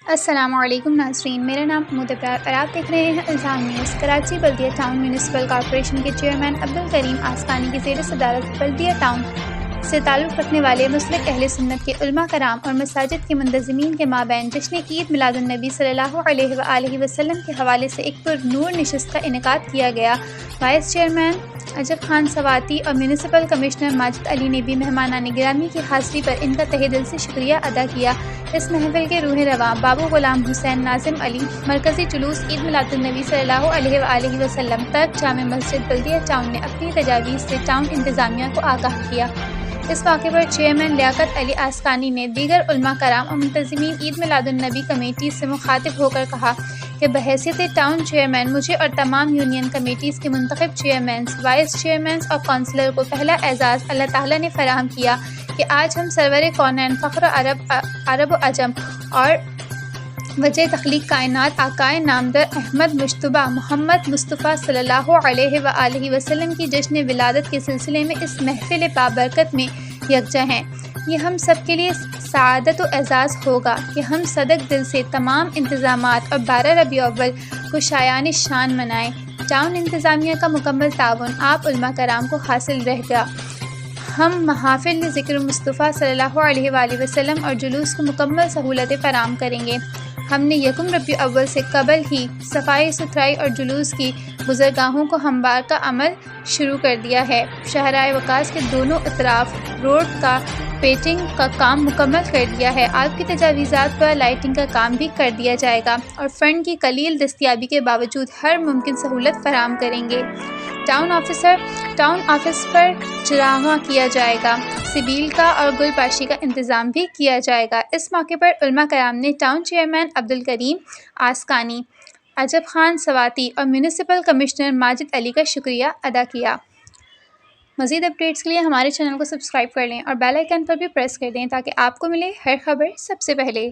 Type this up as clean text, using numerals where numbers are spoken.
السلام علیکم ناظرین، میرا نام محمود ابرار اور آپ دیکھ رہے ہیں الزام نیوز۔ کراچی بلدیہ ٹاؤن میونسپل کارپوریشن کے چیئرمین عبدالکریم آسکانی کی زیر صدارت بلدیہ ٹاؤن سے تعلق رکھنے والے مسلک اہل سنت کے علماء کرام اور مساجد کے منتظمین کے مابین جشن عید میلاد النبی صلی اللہ علیہ وآلہ وسلم کے حوالے سے ایک پرنور نشست کا انعقاد کیا گیا۔ وائس چیئرمین عجب خان سواتی اور میونسپل کمشنر ماجد علی نے بھی مہمانان گرامی کی حاضری پر ان کا تہہ دل سے شکریہ ادا کیا۔ اس محفل کے روح رواں بابو غلام حسین ناظم علی مرکزی جلوس عید میلاد النبی صلی اللہ علیہ وآلہ وسلم تک جامع مسجد بلدیہ ٹاؤن نے اپنی تجاویز سے ٹاؤن انتظامیہ کو آگاہ کیا۔ اس موقع پر چیئرمین لیاقت علی آسکانی نے دیگر علماء کرام اور منتظمین عید میلاد النبی کمیٹی سے مخاطب ہو کر کہا کہ بحیثیت ٹاؤن چیئرمین مجھے اور تمام یونین کمیٹیز کے منتخب چیئرمینز، وائس چیئرمینز اور کونسلر کو پہلا اعزاز اللہ تعالیٰ نے فراہم کیا کہ آج ہم سرور کونین فخر عرب و عجم اور وجہ تخلیق کائنات آقائے نامدار احمد مجتبیٰ محمد مصطفیٰ صلی اللہ علیہ وآلہ وسلم کی جشن ولادت کے سلسلے میں اس محفل بابرکت میں یکجا ہیں۔ یہ ہم سب کے لیے سعادت و اعزاز ہوگا کہ ہم صدق دل سے تمام انتظامات اور 12 ربیع الاول کو شایان شان منائیں۔ ٹاؤن انتظامیہ کا مکمل تعاون آپ علماء کرام کو حاصل رہے گا۔ ہم محافل ذکر مصطفیٰ صلی اللہ علیہ وآلہ وسلم اور جلوس کو مکمل سہولتیں فراہم کریں گے۔ ہم نے یکم ربیع الاول سے قبل ہی صفائی ستھرائی اور جلوس کی گزرگاہوں کو ہموار کا عمل شروع کر دیا ہے۔ شاہراہ وکاس کے دونوں اطراف روڈ کا پیٹنگ کا کام مکمل کر دیا ہے۔ آپ کی تجاویزات پر لائٹنگ کا کام بھی کر دیا جائے گا اور فنڈ کی قلیل دستیابی کے باوجود ہر ممکن سہولت فراہم کریں گے۔ ٹاؤن آفس پر چراغاں کیا جائے گا۔ سبیل کا اور گل پاشی کا انتظام بھی کیا جائے گا۔ اس موقع پر علماء کرام نے ٹاؤن چیئرمین عبدالکریم آسکانی، عجب خان سواتی اور میونسپل کمشنر ماجد علی کا شکریہ ادا کیا۔ مزید اپڈیٹس کے لیے ہمارے چینل کو سبسکرائب کر لیں اور بیل آئیکن پر بھی پریس کر دیں تاکہ آپ کو ملے ہر خبر سب سے پہلے۔